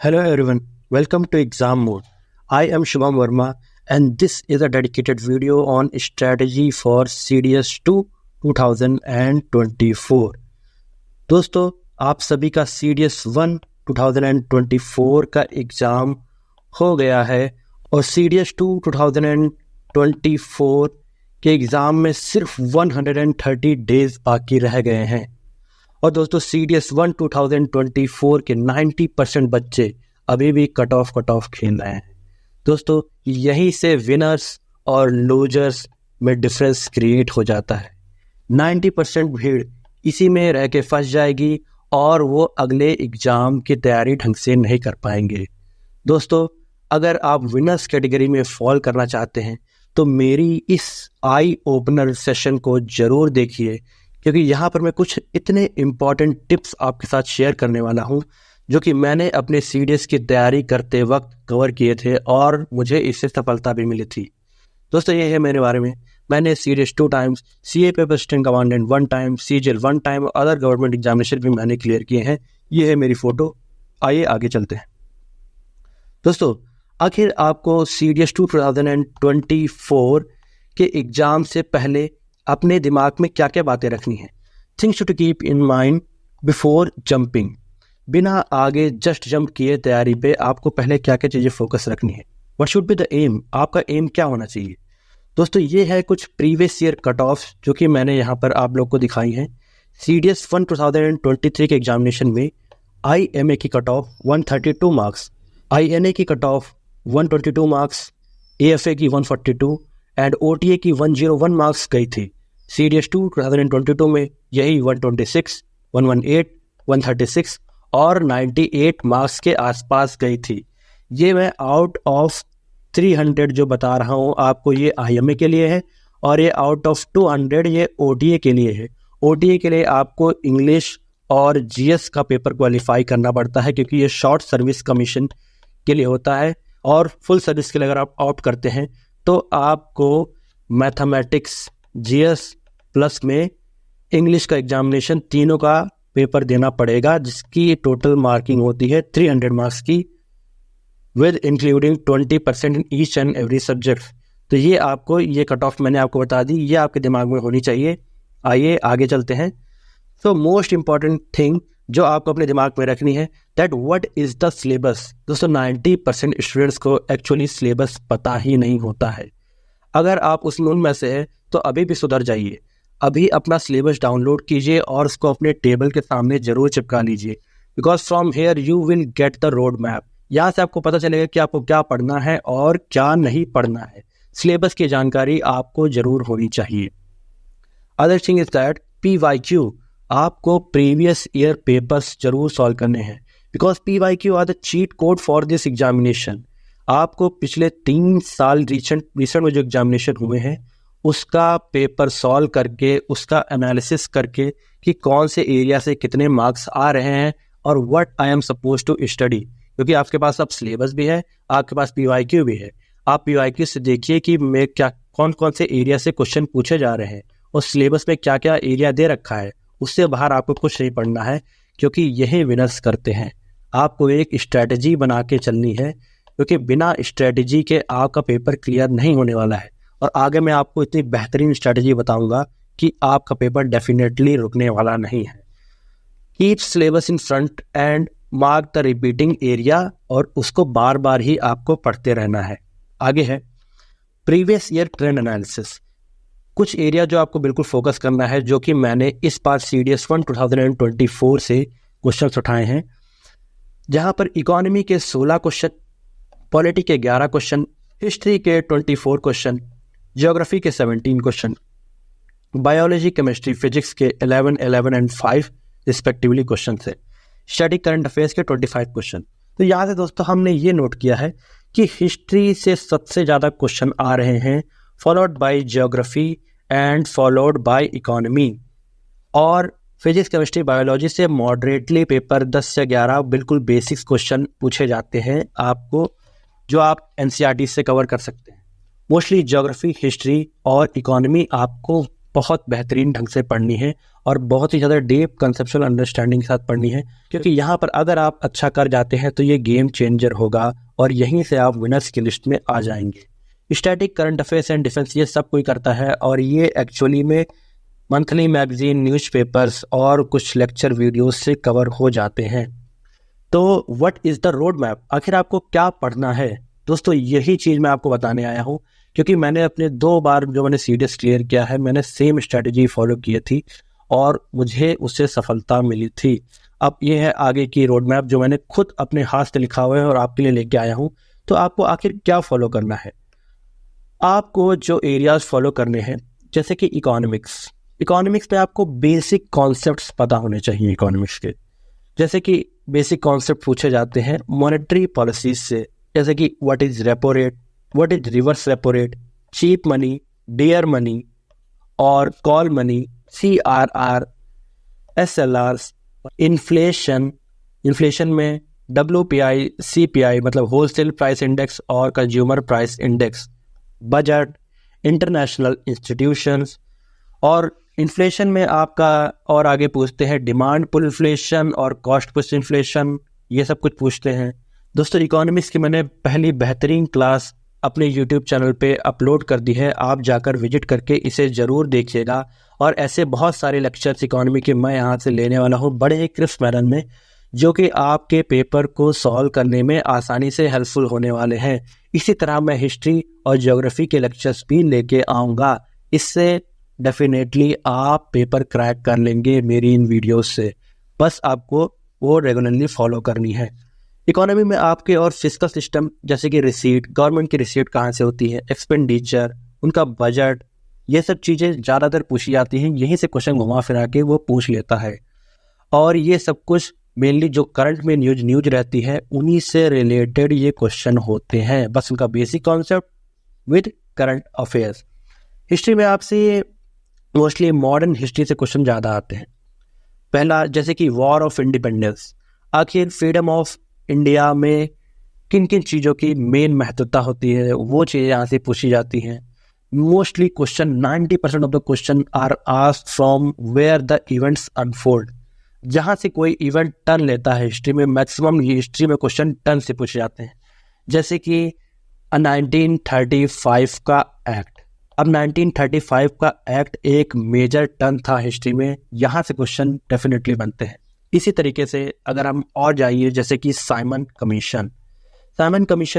Hello everyone, welcome to Exam Mode. I am Shubham Verma and this is a dedicated video on strategy for CDS 2 2024. दोस्तों, आप सभी का CDS 1 2024 का exam हो गया है और CDS 2 2024 के एग्ज़ाम में सिर्फ 130 डेज बाकी रह गए हैं। और दोस्तों CDS 1 2024 के 90% बच्चे अभी भी कट ऑफ खेल रहे हैं। दोस्तों यहीं से विनर्स और लूजर्स में डिफरेंस क्रिएट हो जाता है। 90% भीड़ इसी में रह के फंस जाएगी और वो अगले एग्ज़ाम की तैयारी ढंग से नहीं कर पाएंगे। दोस्तों अगर आप विनर्स कैटेगरी में फॉल करना चाहते हैं तो मेरी इस आई ओपनर सेशन को ज़रूर देखिए, क्योंकि यहाँ पर मैं कुछ इतने इम्पॉर्टेंट टिप्स आपके साथ शेयर करने वाला हूँ जो कि मैंने अपने CDS की तैयारी करते वक्त कवर किए थे और मुझे इससे सफलता भी मिली थी। दोस्तों ये है मेरे बारे में। मैंने CDS 2 times, CA paper assistant commandant 1 time, CGL 1 time और अदर गवर्नमेंट एग्जामिनेशन भी मैंने क्लियर किए हैं। ये है मेरी फ़ोटो। आइए आगे चलते हैं। दोस्तों आखिर आपको CDS 2 2024 के एग्ज़ाम से पहले अपने दिमाग में क्या क्या बातें रखनी है। Things to keep in mind before jumping. बिना आगे जस्ट जंप किए तैयारी पे आपको पहले क्या क्या चीज़ें फोकस रखनी है। What should be the aim, आपका एम क्या होना चाहिए। दोस्तों ये है कुछ प्रीवियस ईयर कट ऑफ जो कि मैंने यहाँ पर आप लोग को दिखाई हैं। CDS 1 2023 के एग्जामिनेशन में IMA की कट ऑफ 132 मार्क्स, INA की कट ऑफ 122 मार्क्स, AFA की 142 एंड OTA की 101 मार्क्स गई थी। CDS 2 2022 में यही 126, 118, 136 और 98 मार्क्स के आसपास गई थी। ये मैं आउट ऑफ 300 जो बता रहा हूँ आपको, ये IMA के लिए है और ये आउट ऑफ 200 ये OTA के लिए है। OTA के लिए आपको इंग्लिश और GS का पेपर क्वालिफाई करना पड़ता है, क्योंकि ये शॉर्ट सर्विस कमीशन के लिए होता है। और फुल सर्विस के लिए अगर आप ऑप्ट करते हैं तो आपको मैथमेटिक्स, GS प्लस में इंग्लिश का एग्जामिनेशन तीनों का पेपर देना पड़ेगा, जिसकी टोटल मार्किंग होती है 300 मार्क्स की, with including 20% in each and every subject. तो ये आपको, ये कट ऑफ मैंने आपको बता दी, ये आपके दिमाग में होनी चाहिए। आइए आगे चलते हैं। तो मोस्ट इम्पॉर्टेंट थिंग जो आपको अपने दिमाग में रखनी है, that what is the syllabus. दोस्तों 90% स्टूडेंट्स को एक्चुअली सिलेबस पता ही नहीं होता है। अगर आप उनमें से हैं तो अभी भी सुधर जाइए। अभी अपना सिलेबस डाउनलोड कीजिए और उसको अपने टेबल के सामने ज़रूर चिपका लीजिए, because from here you will get the road map. यहाँ से आपको पता चलेगा कि आपको क्या पढ़ना है और क्या नहीं पढ़ना है। सिलेबस की जानकारी आपको ज़रूर होनी चाहिए। Other thing is that PYQ, आपको प्रीवियस ईयर पेपर्स जरूर सॉल्व करने हैं, because PYQ are the cheat code for this examination. आपको पिछले 3 साल रिसेंट में जो एग्जामिनेशन हुए हैं उसका पेपर सॉल्व करके, उसका एनालिसिस करके कि कौन से एरिया से कितने मार्क्स आ रहे हैं और what I am suppose to study. क्योंकि आपके पास अब सिलेबस भी है, आपके पास PYQ भी है। आप PYQ से देखिए कि मैं क्या कौन कौन से एरिया से क्वेश्चन पूछे जा रहे हैं और सिलेबस में क्या क्या एरिया दे रखा है। उससे बाहर आपको कुछ नहीं पढ़ना है, क्योंकि यही विनर्स करते हैं। आपको एक स्ट्रैटेजी बना के चलनी है, क्योंकि बिना स्ट्रैटेजी के आपका पेपर क्लियर नहीं होने वाला है। और आगे मैं आपको इतनी बेहतरीन स्ट्रैटेजी बताऊंगा कि आपका पेपर डेफिनेटली रुकने वाला नहीं है। Keep syllabus in front end mark the repeating area, और उसको बार बार ही आपको पढ़ते रहना है। आगे है प्रीवियस ईयर ट्रेंड एनालिसिस। कुछ एरिया जो आपको बिल्कुल फोकस करना है, जो कि मैंने इस बार CDS 1 2024 से क्वेश्चन उठाए हैं, जहां पर इकोनॉमी के 16 क्वेश्चन, पॉलिटी के 11 क्वेश्चन, हिस्ट्री के 24 क्वेश्चन, ज्योग्राफी के 17 क्वेश्चन, बायोलॉजी, केमिस्ट्री, फिजिक्स के 11, 11 एंड 5 रिस्पेक्टिवली क्वेश्चन थे, स्टैटिक करंट अफेयर्स के 25 क्वेश्चन। तो यहाँ से दोस्तों हमने ये नोट किया है कि हिस्ट्री से सबसे ज़्यादा क्वेश्चन आ रहे हैं, followed by geography and followed by economy. और फिजिक्स, केमिस्ट्री, बायोलॉजी से मॉडरेटली पेपर 10 से 11 बिल्कुल बेसिक्स क्वेश्चन पूछे जाते हैं आपको, जो आप NCERT से कवर कर सकते हैं। मोस्टली ज्योग्राफी, हिस्ट्री और इकोनॉमी आपको बहुत बेहतरीन ढंग से पढ़नी है और बहुत ही ज़्यादा डीप कंसेप्चुअल अंडरस्टैंडिंग के साथ पढ़नी है, क्योंकि यहाँ पर अगर आप अच्छा कर जाते हैं तो ये गेम चेंजर होगा और यहीं से आप विनर्स की लिस्ट में आ जाएंगे। Static, current affairs and defence ये सब कोई करता है और ये एक्चुअली में मंथली मैगजीन, न्यूज़पेपर्स और कुछ लेक्चर वीडियोस से कवर हो जाते हैं। तो what is the road map, आखिर आपको क्या पढ़ना है दोस्तों, यही चीज़ मैं आपको बताने आया हूँ, क्योंकि मैंने अपने 2 बार जो मैंने सीडीएस क्लियर किया है, मैंने सेम स्ट्रेटजी फॉलो की थी और मुझे उससे सफलता मिली थी। अब ये है आगे की रोड मैप जो मैंने खुद अपने हाथ से लिखा हुआ है और आपके लिए लेके आया हूँ। तो आपको आखिर क्या फॉलो करना है, आपको जो एरियाज फॉलो करने हैं, जैसे कि इकोनॉमिक्स पे आपको बेसिक कॉन्सेप्ट्स पता होने चाहिए इकोनॉमिक्स के। जैसे कि बेसिक कॉन्सेप्ट पूछे जाते हैं मॉनेटरी पॉलिसीज से, जैसे कि what is repo rate, what is reverse repo rate, cheap money, dear money और call money, CRR, SLR, inflation में WPI, CPI मतलब होलसेल प्राइस इंडेक्स और consumer price index, budget, international institutions. और inflation में आपका और आगे पूछते हैं डिमांड पुल इन्फ्लेशन और कॉस्ट पुश इन्फ्लेशन, ये सब कुछ पूछते हैं। दोस्तों इकोनॉमिक्स की मैंने पहली बेहतरीन क्लास अपने YouTube चैनल पे अपलोड कर दी है, आप जाकर विजिट करके इसे ज़रूर देखिएगा। और ऐसे बहुत सारे लेक्चर्स इकोनॉमी के मैं यहाँ से लेने वाला हूँ बड़े ही क्रिस्प मैनर में, जो कि आपके पेपर को सॉल्व करने में आसानी से हेल्पफुल होने वाले हैं। इसी तरह मैं हिस्ट्री और ज्योग्राफी के लेक्चर्स भी लेके आऊँगा, इससे डेफिनेटली आप पेपर क्रैक कर लेंगे मेरी इन वीडियोस से, बस आपको वो रेगुलरली फॉलो करनी है। इकोनॉमी में आपके और फिस्कल सिस्टम, जैसे कि रिसीट, गवर्नमेंट की रिसीट कहाँ से होती है, एक्सपेंडिचर, उनका बजट, ये सब चीज़ें ज़्यादातर पूछी जाती हैं, यहीं से क्वेश्चन घुमा फिरा के वो पूछ लेता है। और ये सब कुछ मेनली जो करंट में न्यूज रहती है उन्हीं से रिलेटेड ये क्वेश्चन होते हैं, बस उनका basic concept with current affairs. History में आपसे मोस्टली मॉडर्न हिस्ट्री से क्वेश्चन ज़्यादा आते हैं। पहला जैसे कि वॉर ऑफ इंडिपेंडेंस, आखिर फ्रीडम ऑफ इंडिया में किन किन चीज़ों की मेन महत्वता होती है, वो चीज़ें यहाँ से पूछी जाती हैं। Mostly question 90% of the question are asked from where the events unfold, जहाँ से कोई इवेंट टर्न लेता है हिस्ट्री में, मैक्सिमम ये हिस्ट्री में क्वेश्चन टर्न से पूछे जाते हैं। जैसे कि 1935 का एक्ट, अब 1935 का एक्ट एक मेजर टर्न था हिस्ट्री में, यहाँ से क्वेश्चन डेफिनेटली बनते हैं। इसी तरीके से अगर हम और जाइए, जैसे कि Simon commission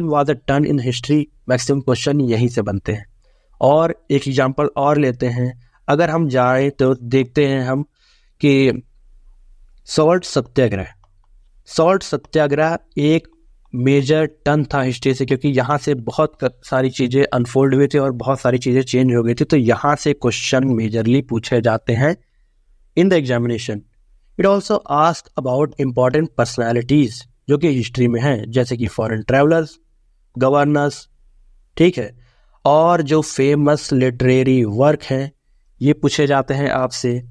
was a turn in history, maximum question यहीं से बनते हैं। और एक एग्जांपल और लेते हैं, अगर हम जाएं तो देखते हैं हम कि सॉल्ट सत्याग्रह एक मेजर टर्न था हिस्ट्री से, क्योंकि यहाँ से बहुत सारी चीज़ें अनफोल्ड हुई थी और बहुत सारी चीज़ें चेंज हो गई थी, तो यहाँ से क्वेश्चन मेजरली पूछे जाते हैं in the examination. It also ask about important personalities जो कि हिस्ट्री में हैं, जैसे कि फॉरेन ट्रैवलर्स, गवर्नर्स, ठीक है, और जो फेमस लिटरेरी वर्क हैं ये पूछे जाते हैं आपसे।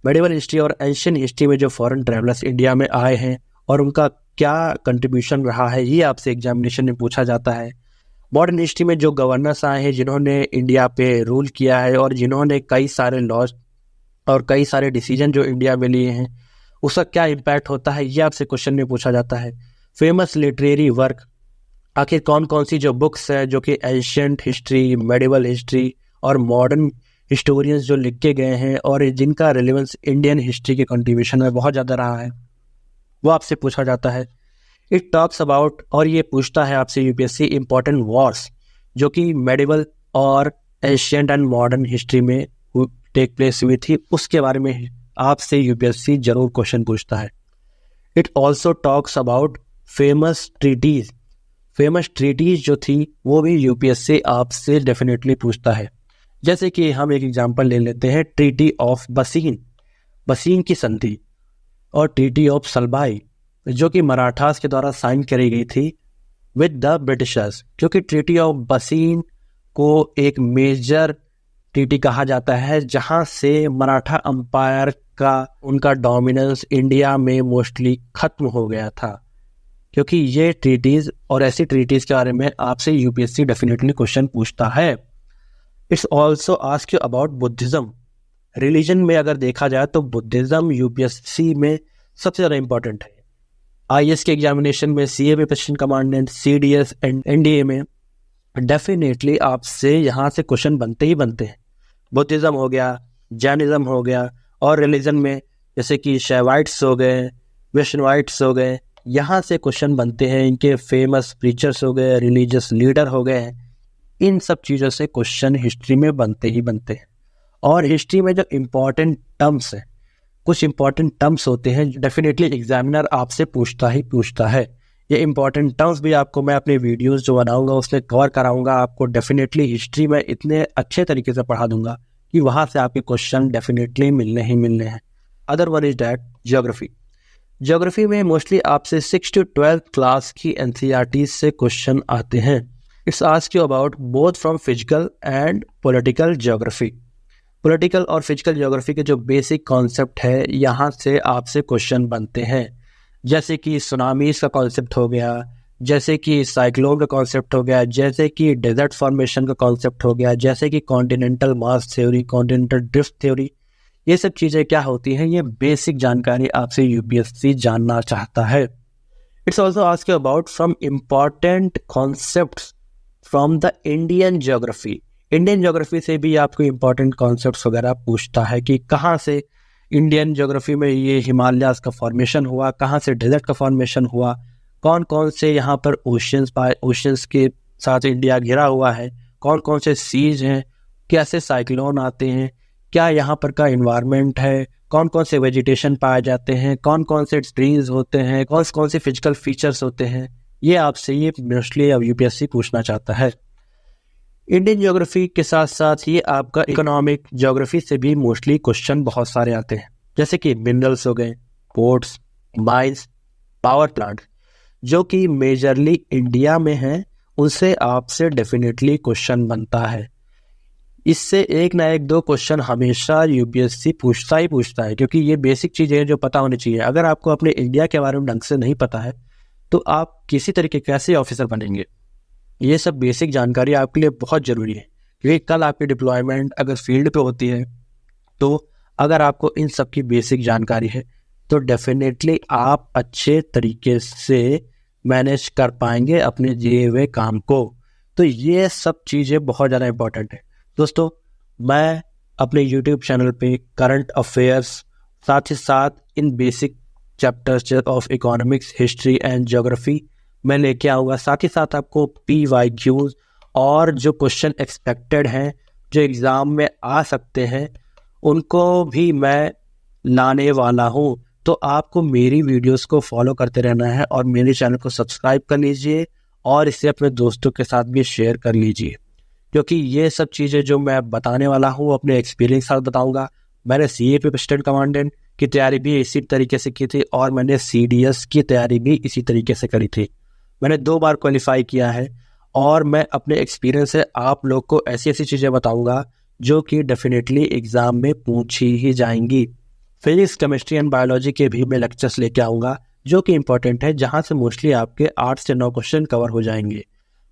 मेडिवल हिस्ट्री और एंशियंट हिस्ट्री में जो फॉरेन ट्रैवलर्स इंडिया में आए हैं और उनका क्या कंट्रीब्यूशन रहा है, ये आपसे एग्जामिनेशन में पूछा जाता है। मॉडर्न हिस्ट्री में जो गवर्नर्स आए हैं जिन्होंने इंडिया पे रूल किया है और जिन्होंने कई सारे लॉज और कई सारे डिसीजन जो इंडिया में लिए हैं, उसका क्या इम्पैक्ट होता है, ये आपसे क्वेश्चन में पूछा जाता है। फेमस लिटरेरी वर्क, आखिर कौन कौन सी जो बुक्स है जो कि एंशियंट हिस्ट्री, मेडिवल हिस्ट्री और मॉडर्न हिस्टोरियंस जो लिख के गए हैं और जिनका रिलेवेंस इंडियन हिस्ट्री के कंट्रीब्यूशन में बहुत ज़्यादा रहा है, वो आपसे पूछा जाता है। इट टॉक्स अबाउट, और ये पूछता है आपसे यूपीएससी, इंपॉर्टेंट वॉर्स जो कि मेडिवल और एंशियंट एंड मॉडर्न हिस्ट्री में टेक प्लेस हुई थी, उसके बारे में आपसे यूपीएससी जरूर क्वेश्चन पूछता है। It also talks about famous treaties जो थी वो भी यूपीएससी आपसे डेफिनेटली पूछता है। जैसे कि हम एक एग्जांपल ले लेते हैं, ट्रीटी ऑफ बसीन की संधि और ट्रीटी ऑफ सलबाई जो कि मराठास के द्वारा साइन करी गई थी विद द ब्रिटिशर्स, क्योंकि ट्रीटी ऑफ बसीन को एक मेजर ट्रीटी कहा जाता है जहां से मराठा अंपायर का उनका डोमिनेंस इंडिया में मोस्टली खत्म हो गया था। क्योंकि ये ट्रीटीज और ऐसी ट्रीटीज के बारे में आपसे यूपीएससी डेफिनेटली क्वेश्चन पूछता है। It's also ask you about Buddhism, religion में अगर देखा जाए तो बुद्धिज्म यूपीएससी में सबसे ज़्यादा इंपॉर्टेंट है। आईएएस के एग्जामिनेशन में, सीए में president commandant, CDS and NDA में डेफिनेटली आपसे यहाँ से क्वेश्चन बनते ही बनते हैं। बुद्धिज्म हो गया, जैनिज्म हो गया, और रिलीजन में जैसे कि शैवाइट्स हो गए, वैष्णवाइट्स हो गए, यहाँ से क्वेश्चन बनते हैं। इनके फेमस प्रीचर्स हो गए, रिलीजियस लीडर हो गए हैं, इन सब चीज़ों से क्वेश्चन हिस्ट्री में बनते ही बनते हैं। और हिस्ट्री में जो इम्पॉर्टेंट टर्म्स हैं, कुछ इम्पॉर्टेंट टर्म्स होते हैं डेफिनेटली एग्जामिनर आपसे पूछता ही पूछता है। ये इम्पॉर्टेंट टर्म्स भी आपको मैं अपने वीडियोस जो बनाऊंगा उसमें कवर कराऊंगा। आपको डेफिनेटली हिस्ट्री में इतने अच्छे तरीके से पढ़ा दूंगा कि वहाँ से आपके क्वेश्चन डेफिनेटली मिलने ही मिलने हैं। Other one is that geography. Geography में मोस्टली आपसे 6 to 12 क्लास की एनसीईआरटी से क्वेश्चन आते हैं। It's ask you about both from physical and political geography. Political और फिजिकल ज्योग्राफी के जो बेसिक कॉन्सेप्ट है यहाँ से आपसे क्वेश्चन बनते हैं, जैसे कि सुनामीज का कॉन्सेप्ट हो गया, जैसे कि साइक्लोन का कॉन्सेप्ट हो गया, जैसे कि डेजर्ट फॉर्मेशन का कॉन्सेप्ट हो गया, जैसे कि कॉन्टिनेंटल मास थ्योरी, कॉन्टिनेंटल ड्रिफ्ट थ्योरी। ये सब चीज़ें क्या होती हैं, ये बेसिक जानकारी आपसे यूपीएससी जानना चाहता है। It's also ask you about from important concepts from the Indian geography. Indian geography से भी आपको इम्पॉर्टेंट कॉन्सेप्ट्स वगैरह पूछता है कि कहाँ से इंडियन ज्योग्राफी में ये हिमालयाज का फॉर्मेशन हुआ, कहाँ से डेजर्ट का फॉर्मेशन हुआ, कौन कौन से यहाँ पर ओशंस पाए, ओशंस के साथ इंडिया घिरा हुआ है, कौन कौन से सीज हैं, कैसे साइक्लोन आते हैं, क्या यहाँ पर का इन्वायरमेंट है, कौन कौन से वेजिटेशन पाए जाते हैं, कौन कौन से ट्रीज होते हैं, कौन कौन से फिजिकल फीचर्स होते हैं, ये आपसे ये मोस्टली अब यूपीएससी पूछना चाहता है। इंडियन ज्योग्राफी के साथ साथ ये आपका इकोनॉमिक ज्योग्राफी से भी मोस्टली क्वेश्चन बहुत सारे आते हैं, जैसे कि मिनरल्स हो गए, पोर्ट्स, माइंस, पावर प्लांट, जो कि मेजरली इंडिया में हैं, उनसे आपसे डेफिनेटली क्वेश्चन बनता है। इससे एक ना एक दो क्वेश्चन हमेशा यूपीएससी पूछता ही पूछता है, क्योंकि ये बेसिक चीज़ें हैं जो पता होनी चाहिए। अगर आपको अपने इंडिया के बारे में ढंग से नहीं पता है तो आप किसी तरीके कैसे ऑफिसर बनेंगे। ये सब बेसिक जानकारी आपके लिए बहुत ज़रूरी है, क्योंकि कल आपकी डिप्लॉयमेंट अगर फील्ड पे होती है तो अगर आपको इन सब की बेसिक जानकारी है तो डेफिनेटली आप अच्छे तरीके से मैनेज कर पाएंगे अपने दिए हुए काम को। तो ये सब चीज़ें बहुत ज़्यादा इंपॉर्टेंट है दोस्तों। मैं अपने यूट्यूब चैनल पे करंट अफेयर्स साथ ही साथ इन basic chapters of economics, history and geography मैं लेके आऊँगा। साथ ही साथ आपको PYQs और जो क्वेश्चन एक्सपेक्टेड हैं, जो एग्ज़ाम में आ सकते हैं, उनको भी मैं लाने वाला हूँ। तो आपको मेरी वीडियोस को फॉलो करते रहना है और मेरे चैनल को सब्सक्राइब कर लीजिए और इसे अपने दोस्तों के साथ भी शेयर कर लीजिए, क्योंकि ये सब चीज़ें जो मैं बताने वाला हूँ अपने एक्सपीरियंस साथ बताऊँगा। मैंने CA पे प्रेसिडेंट कमांडेंट की तैयारी भी इसी तरीके से की थी और मैंने CDS की तैयारी भी इसी तरीके से करी थी। मैंने 2 बार क्वालिफाई किया है और मैं अपने एक्सपीरियंस से आप लोग को ऐसी ऐसी चीज़ें बताऊंगा जो कि डेफिनेटली एग्ज़ाम में पूछी ही जाएंगी। फिजिक्स, केमिस्ट्री एंड बायोलॉजी के भी मैं लेक्चर्स लेके आऊँगा जो कि इंपॉर्टेंट है, जहाँ से मोस्टली आपके 8 से 9 क्वेश्चन कवर हो जाएंगे।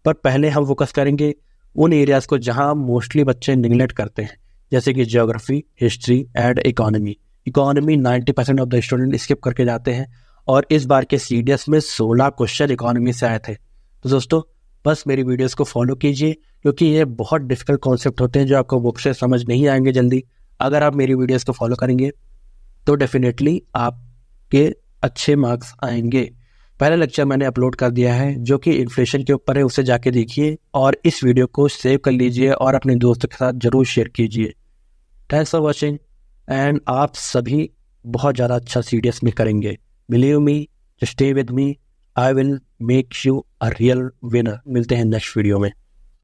पर पहले हम फोकस करेंगे उन एरियाज़ को जहाँ मोस्टली बच्चे निगलेक्ट करते हैं, जैसे कि geography, history and economy. Economy 90% of the student skip करके जाते हैं और इस बार के CDS में 16 क्वेश्चन इकोनॉमी से आए थे। तो दोस्तों बस मेरी वीडियोस को फॉलो कीजिए, क्योंकि ये बहुत डिफिकल्ट कॉन्सेप्ट होते हैं जो आपको बुक से समझ नहीं आएंगे जल्दी। अगर आप मेरी वीडियोस को फॉलो करेंगे तो डेफिनेटली आपके अच्छे मार्क्स आएंगे। पहला लेक्चर मैंने अपलोड कर दिया है जो कि इन्फ्लेशन के ऊपर है, उसे जाके देखिए और इस वीडियो को सेव कर लीजिए और अपने दोस्तों के साथ ज़रूर शेयर कीजिए। थैंक्स फॉर वॉचिंग एंड आप सभी बहुत ज़्यादा अच्छा CDS में करेंगे। Believe me, just stay with me. I will make you a real winner. मिलते हैं नेक्स्ट वीडियो में।